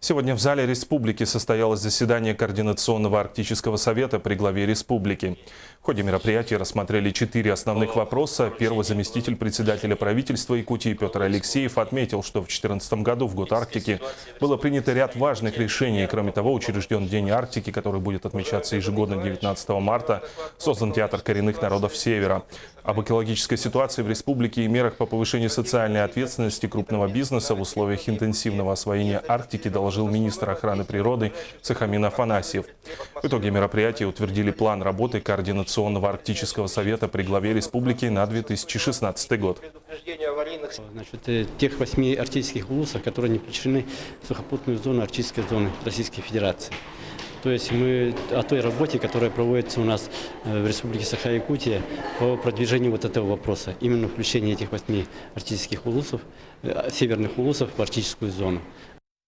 Сегодня в зале Республики состоялось заседание Координационного арктического совета при главе Республики. В ходе мероприятия рассмотрели 4 основных вопроса. Первый заместитель председателя правительства Якутии Петр Алексеев отметил, что в 2014 году, в год Арктики, было принято ряд важных решений. Кроме того, учрежден День Арктики, который будет отмечаться ежегодно 19 марта. Создан Театр коренных народов Севера. Об экологической ситуации в республике и мерах по повышению социальной ответственности крупного бизнеса в условиях интенсивного освоения Арктики доложил министр охраны природы Сахамин Афанасьев. В итоге мероприятия утвердили план работы Координационного арктического совета при главе республики на 2016 год. Значит, тех 8 арктических улусов, которые не включены в сухопутную зону арктической зоны Российской Федерации. То есть мы о той работе, которая проводится у нас в Республике Саха-Якутия по продвижению вот этого вопроса, именно включение этих 8 арктических улусов, северных улусов в арктическую зону.